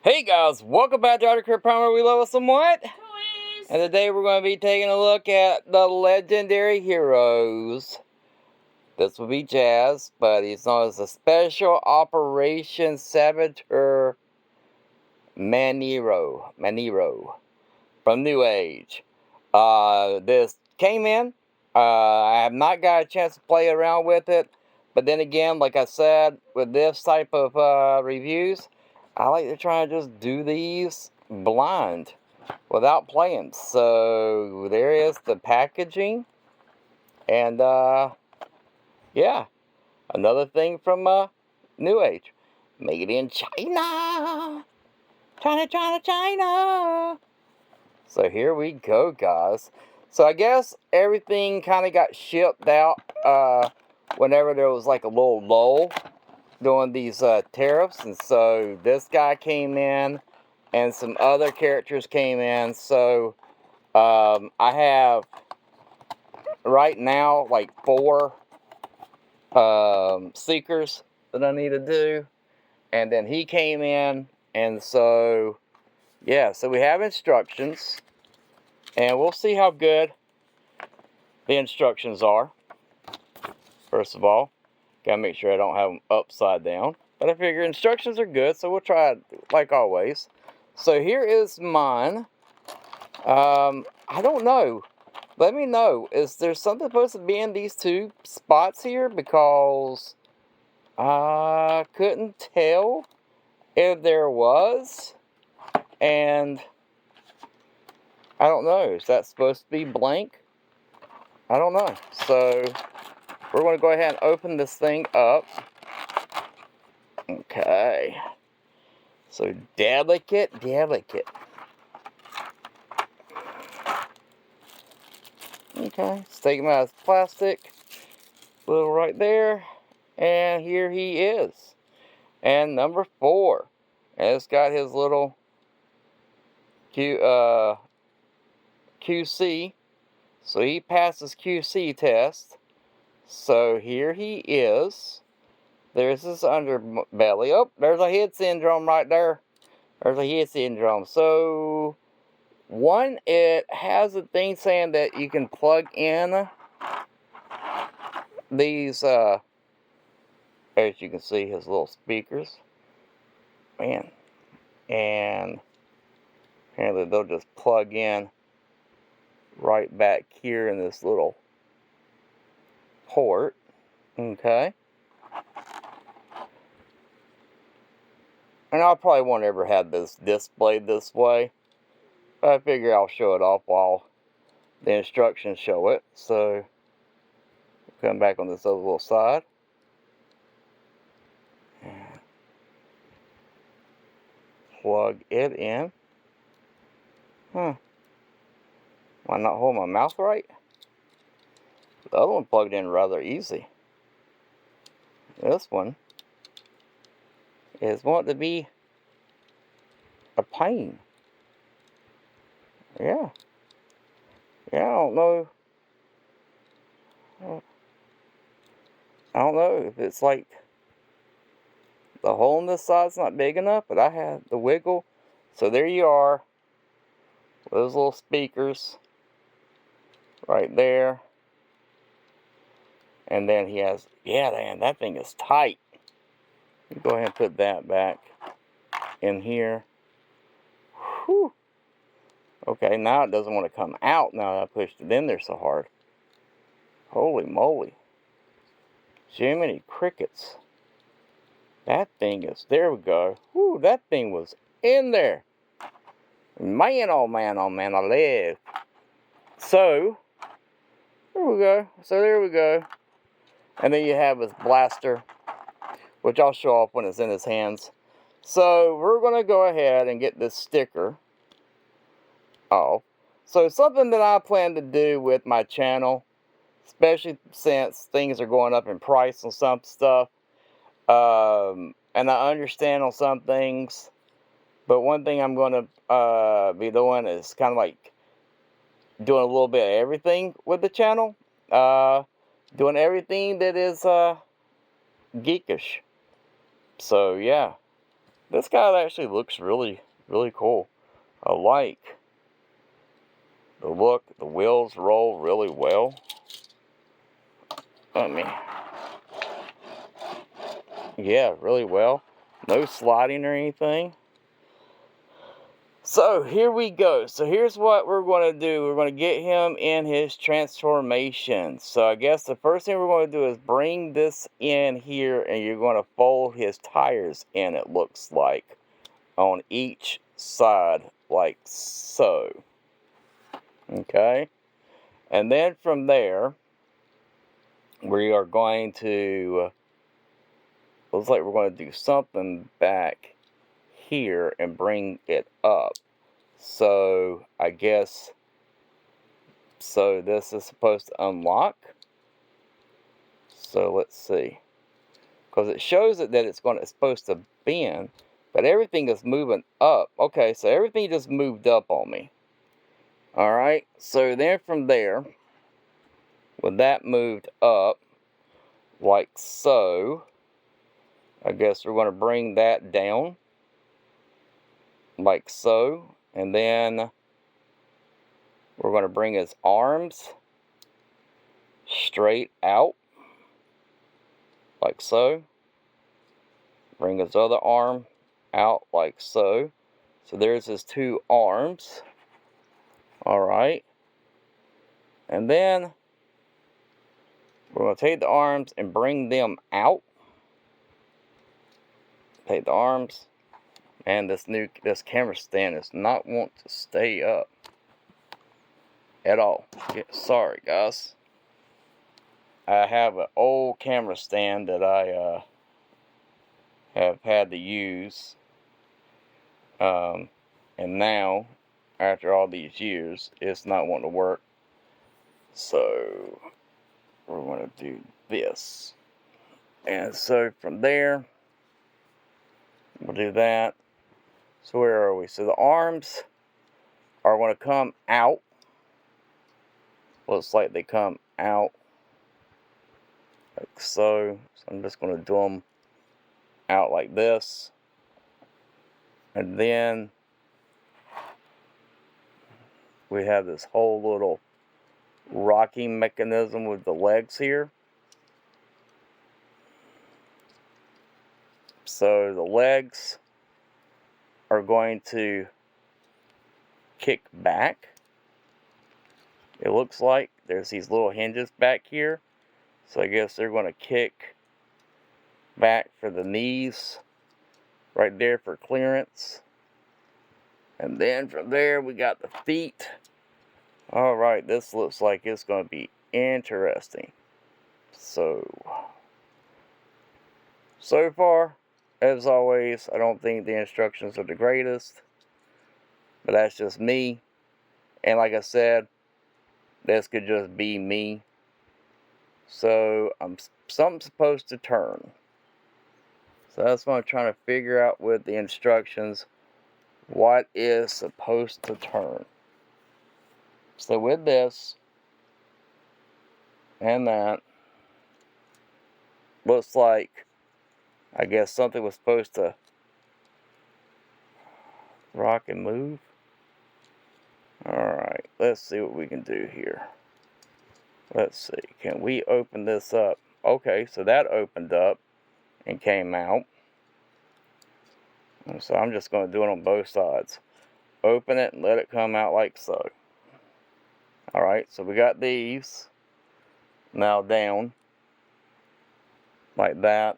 Hey guys, welcome back to Arctic Primer. We love us somewhat. Toys. And today we're going to be taking a look at the legendary heroes. This will be Jazz, but he's known as a Special Operations Saboteur Manero from New Age. This came in. I have not got a chance to play around with it, but then again, like I said, with this type of reviews, I like to try and just do these blind without playing. So there is the packaging, and yeah, another thing from New Age, made in China. China. So here we go, guys. So I guess everything kind of got shipped out whenever there was like a little lull during these tariffs. And so this guy came in and some other characters came in. So I have right now like 4 seekers that I need to do. And then he came in, and so yeah, so we have instructions. And we'll see how good the instructions are. First of all, gotta make sure I don't have them upside down. But I figure instructions are good, so we'll try it like always. So here is mine. I don't know. Let me know. Is there something supposed to be in these 2 spots here? Because I couldn't tell if there was. And I don't know. Is that supposed to be blank? I don't know. So we're going to go ahead and open this thing up. Okay. So delicate. Okay. Let's take him out of plastic. Little right there. And here he is. And number 4. And it's got his little QC. So he passes QC test. So here he is. There's his underbelly. Oh, there's a head syndrome right there. There's a head syndrome. So, one, it has a thing saying that you can plug in these, as you can see, his little speakers. Man. And apparently they'll just plug in right back here in this little port. Okay. And I probably won't ever have this displayed this way. But I figure I'll show it off while the instructions show it. So, come back on this other little side. Plug it in. Am I not holding my mouth right? The other one plugged in rather easy. This one is wanting to be a pain. Yeah. Yeah, I don't know. I don't know if it's like the hole in this side's not big enough, but I had the wiggle. So there you are. Those little speakers right there. And then he has, yeah, man, that thing is tight. Go ahead and put that back in here. Whew. Okay, now it doesn't want to come out now that I pushed it in there so hard. Holy moly. Jiminy crickets. That thing is, there we go. Whew, that thing was in there. Man, oh man, I live. So, there we go. And then you have his blaster, which I'll show off when it's in his hands. So, we're going to go ahead and get this sticker off. So, something that I plan to do with my channel, especially since things are going up in price on some stuff, and I understand on some things, but one thing I'm going to be doing is kind of like doing a little bit of everything with the channel. Doing everything that is geekish. So, yeah. This guy actually looks really, really cool. I like the look. The wheels roll really well. Yeah, really well. No sliding or anything. So here we go. So here's what we're going to do. We're going to get him in his transformation. So I guess the first thing we're going to do is bring this in here, and you're going to fold his tires in, it looks like, on each side, like so. Okay? And then from there, we are going to, looks like we're going to do something back here and bring it up. So I guess, so this is supposed to unlock. So let's see, because it shows it that it's supposed to bend, but everything is moving up. Okay, so everything just moved up on me. All right, so then from there, with that moved up, like so, I guess we're going to bring that down, like so, and then we're going to bring his arms straight out, like so. Bring his other arm out, like so. So there's his two arms. All right. And then we're going to take the arms and bring them out. Take the arms. And this camera stand does not want to stay up at all. Sorry, guys. I have an old camera stand that I have had to use. And now, after all these years, it's not wanting to work. So we're going to do this. And so from there, we'll do that. So where are we? So the arms are going to come out. Looks like they come out like so. So I'm just going to do them out like this. And then we have this whole little rocking mechanism with the legs here. So the legs are going to kick back. It looks like there's these little hinges back here. So I guess they're going to kick back for the knees right there for clearance. And then from there we got the feet. Alright, this looks like it's going to be interesting. So far, as always, I don't think the instructions are the greatest. But that's just me. And like I said, this could just be me. So something's supposed to turn. So that's what I'm trying to figure out with the instructions. What is supposed to turn? So with this and that, looks like, I guess something was supposed to rock and move. Alright, let's see what we can do here. Let's see, can we open this up? Okay, so that opened up and came out. And so I'm just going to do it on both sides. Open it and let it come out like so. Alright, so we got these now down like that.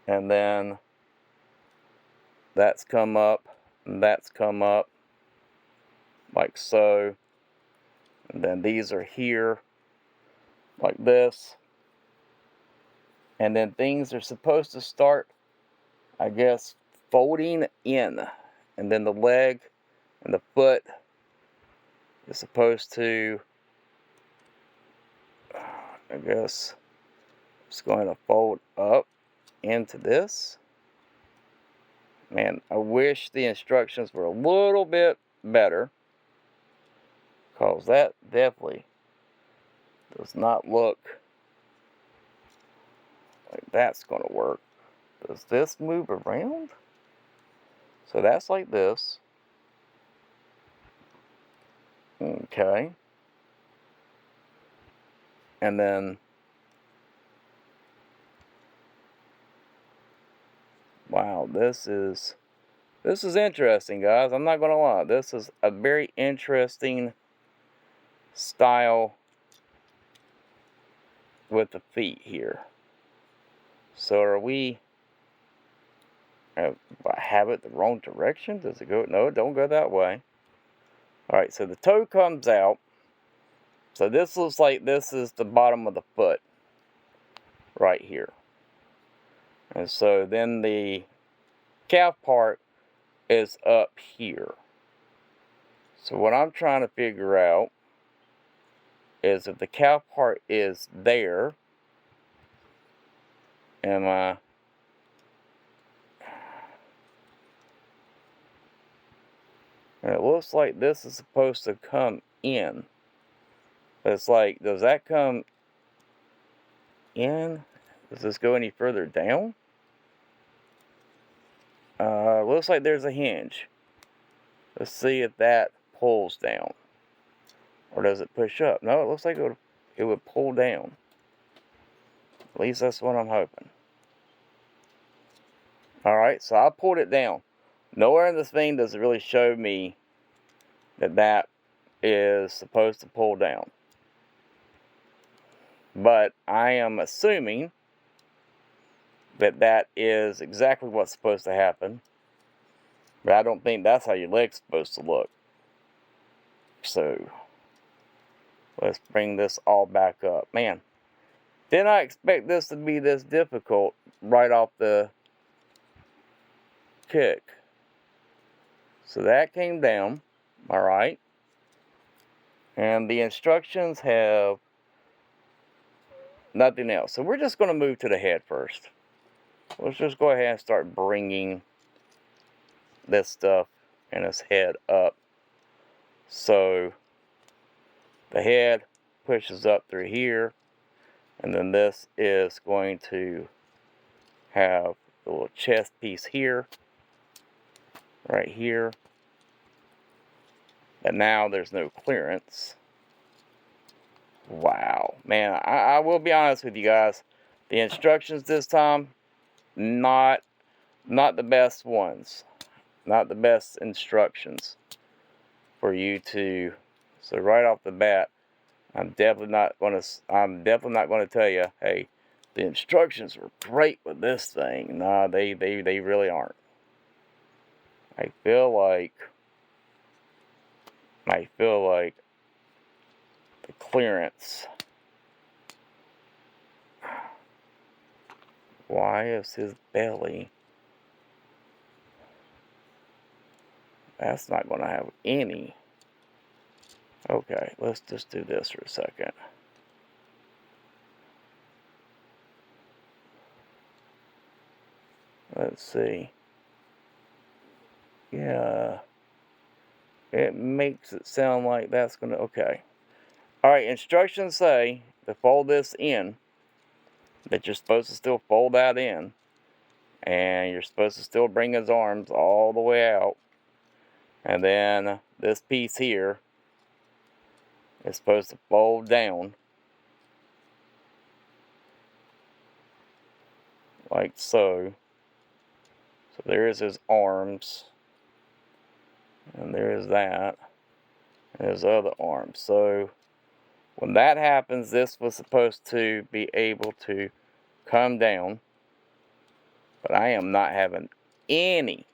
And then that's come up and that's come up like so. And then these are here like this. And then things are supposed to start, I guess, folding in. And then the leg and the foot is supposed to, I guess, it's going to fold up into this. Man, I wish the instructions were a little bit better, because that definitely does not look like that's going to work. Does this move around? So that's like this. Okay. And then, wow, this is interesting, guys. I'm not gonna lie. This is a very interesting style with the feet here. So are we? I have it the wrong direction? Does it go? No, don't go that way. All right. So the toe comes out. So this looks like this is the bottom of the foot, right here. And so then the calf part is up here. So what I'm trying to figure out is if the calf part is there, am I? And it looks like this is supposed to come in. It's like, does that come in? Does this go any further down? Looks like there's a hinge. Let's see if that pulls down. Or does it push up? No, it looks like it would pull down. At least that's what I'm hoping. Alright, so I pulled it down. Nowhere in this thing does it really show me that that is supposed to pull down. But I am assuming that that is exactly what's supposed to happen. But I don't think that's how your leg's supposed to look. So, let's bring this all back up. Man, did not expect this to be this difficult right off the kick. So that came down, alright. And the instructions have nothing else. So we're just going to move to the head first. Let's just go ahead and start bringing this stuff and its head up. So the head pushes up through here, and then this is going to have the little chest piece here, right here. And now there's no clearance. Wow, man, I will be honest with you guys. The instructions this time, not the best ones. Not the best instructions for you to. So right off the bat, I'm definitely not going to tell you, hey, the instructions were great with this thing. Nah, they really aren't. I feel like the clearance. Why is his belly? That's not going to have any. Okay, let's just do this for a second. Let's see. Yeah. It makes it sound like that's going to... Okay. Alright, instructions say to fold this in. That you're supposed to still fold that in. And you're supposed to still bring his arms all the way out. And then this piece here is supposed to fold down. Like so. So there's his arms. And there's that. And his other arm. So when that happens, this was supposed to be able to come down. But I am not having any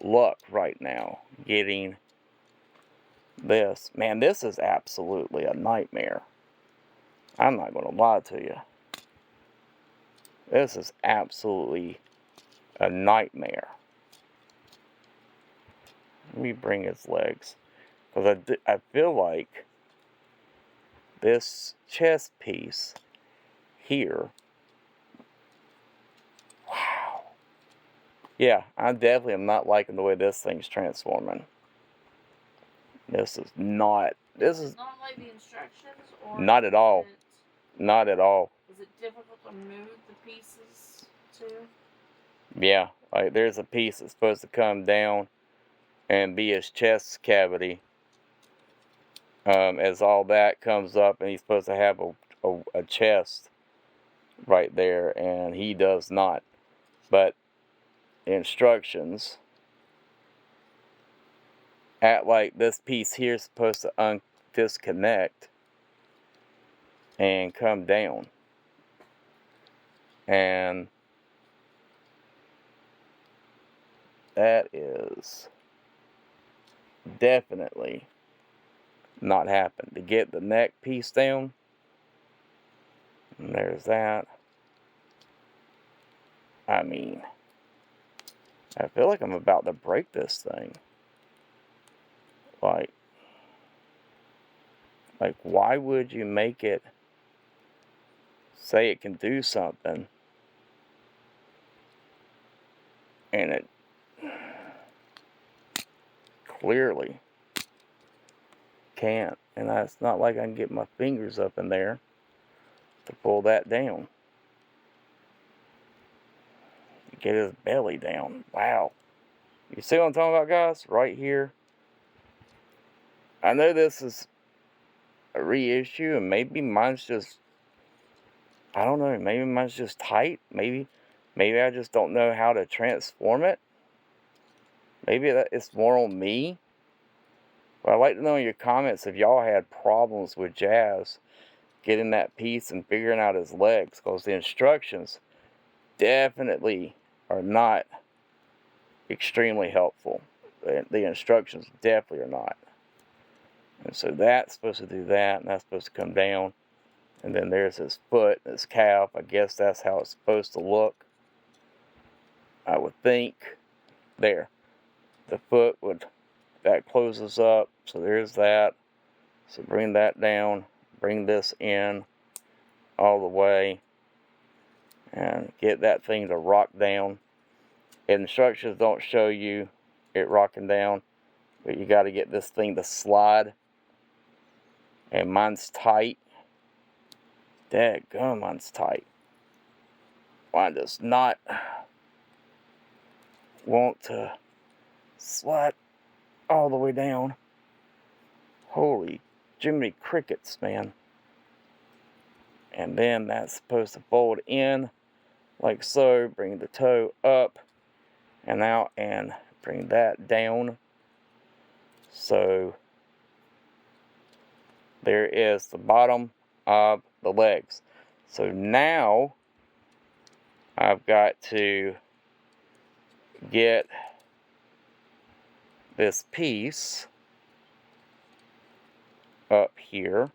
luck right now getting this. Man, this is absolutely a nightmare. I'm not going to lie to you. This is absolutely a nightmare. Let me bring his legs. Because I feel like this chest piece here. Wow. Yeah, I definitely am not liking the way this thing's transforming. This is not like the instructions, or not at all. Not at all. Is it difficult to move the pieces too? Yeah, Like there's a piece that's supposed to come down and be his chest cavity. As all that comes up, and he's supposed to have a chest right there, and he does not. But the instructions act like this piece here is supposed to disconnect and come down. And that is definitely not happened. To get the neck piece down, and there's that. I mean, I feel like I'm about to break this thing. Like why would you make it say it can do something and it clearly can't? And it's not like I can get my fingers up in there to pull that down. Get his belly down. Wow. You see what I'm talking about, guys? Right here. I know this is a reissue, and maybe mine's just, I don't know, maybe mine's just tight. Maybe I just don't know how to transform it. Maybe it's more on me. But I'd like to know in your comments if y'all had problems with Jazz getting that piece and figuring out his legs, because the instructions definitely are not extremely helpful. The instructions definitely are not. And so that's supposed to do that, and that's supposed to come down. And then there's his foot and his calf. I guess that's how it's supposed to look, I would think. There. The foot that closes up. So there's that. So bring that down. Bring this in all the way. And get that thing to rock down. Instructions don't show you it rocking down. But you got to get this thing to slide. And mine's tight. Dadgum, mine's tight. Mine does not want to slide all the way down. Holy Jiminy Crickets, man. And then that's supposed to fold in like so. Bring the toe up and out and bring that down. So there is the bottom of the legs. So now I've got to get this piece up here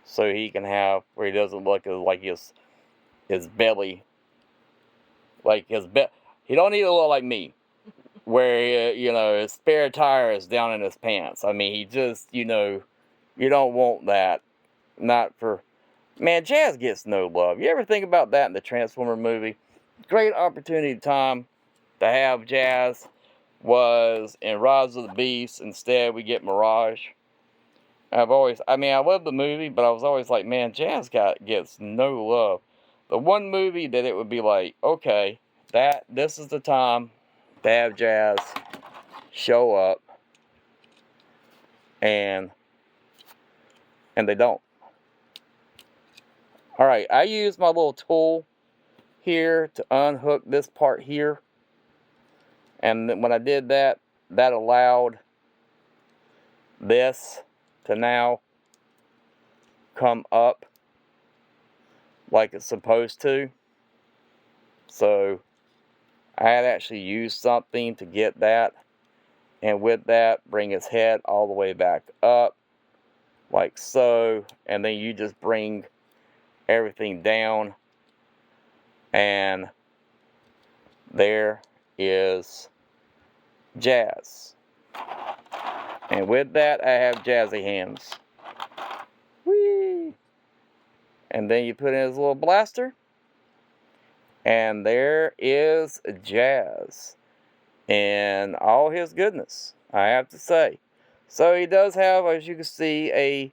so he can have where he doesn't look like his belly, like he don't need to look like me, where his spare tire is down in his pants. I mean, he just you don't want that. Not for, man, Jazz gets no love. You ever think about that in the Transformer movie? Great opportunity time to have Jazz was in Rise of the Beast. Instead we get Mirage. I love the movie, but I was always like, man, Jazz gets no love. The one movie that it would be like, okay, this is the time to have Jazz show up, and they don't. All right, I use my little tool here to unhook this part here, and then when I did that, that allowed this to now come up like it's supposed to. So I had actually used something to get that, and with that bring his head all the way back up like so, and then you just bring everything down, and there is Jazz. And with that I have Jazzy hands. Whee! And then you put in his little blaster, and there is Jazz in all his goodness, I have to say. So he does have, as you can see, a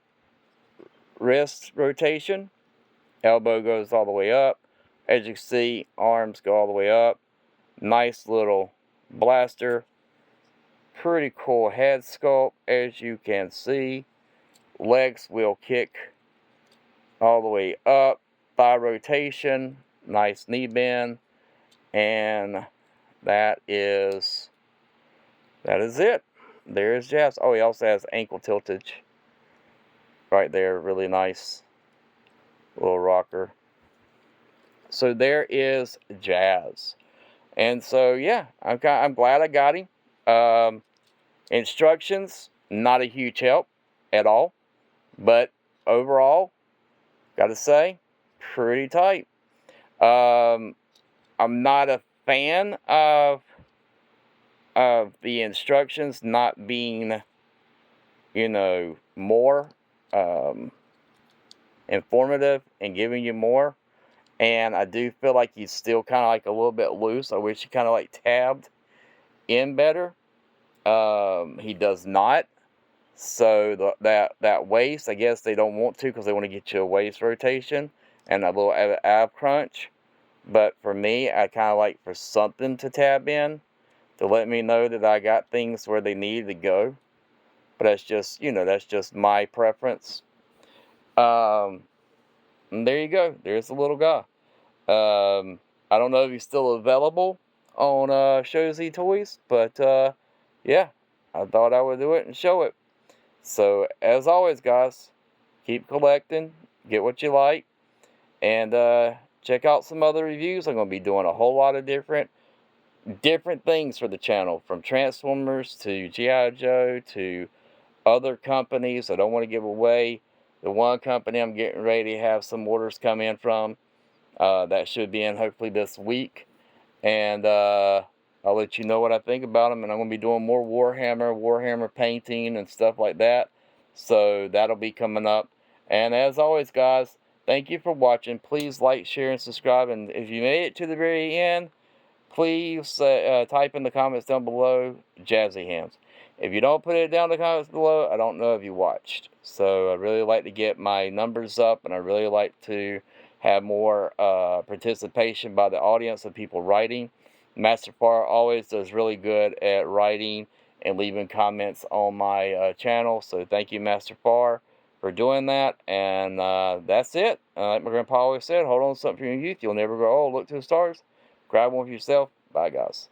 wrist rotation. Elbow goes all the way up. As you can see, arms go all the way up. Nice little blaster. Pretty cool head sculpt, as you can see. Legs will kick all the way up. Thigh rotation. Nice knee bend. And that is it. There's Jazz. Oh, he also has ankle tiltage right there. Really nice little rocker. So there is Jazz. And so, yeah, I'm glad I got him. Instructions, not a huge help at all. But overall, gotta say, pretty tight. I'm not a fan of the instructions not being, more informative and giving you more. And I do feel like he's still kind of like a little bit loose. I wish he kind of like tabbed in better. He does not. So that waist, I guess they don't want to because they want to get you a waist rotation and a little ab crunch. But for me, I kind of like for something to tab in to let me know that I got things where they need to go. But that's just my preference. And there you go. There's the little guy. I don't know if he's still available on Show Z Toys, but yeah, I thought I would do it and show it. So as always, guys, keep collecting, get what you like, and check out some other reviews. I'm going to be doing a whole lot of different things for the channel, from Transformers to G.I. Joe to other companies. I don't want to give away the one company I'm getting ready to have some orders come in from. That should be in hopefully this week. And I'll let you know what I think about them. And I'm going to be doing more Warhammer painting and stuff like that. So that'll be coming up. And as always, guys, thank you for watching. Please like, share, and subscribe. And if you made it to the very end, please type in the comments down below, Jazzy Hands. If you don't put it down in the comments below, I don't know if you watched. So I really like to get my numbers up, and I really like to have more participation by the audience of people writing. Master Far always does really good at writing and leaving comments on my channel. So thank you, Master Far, for doing that. And that's it. Like my grandpa always said, hold on to something from your youth. You'll never grow old. Look to the stars. Grab one for yourself. Bye, guys.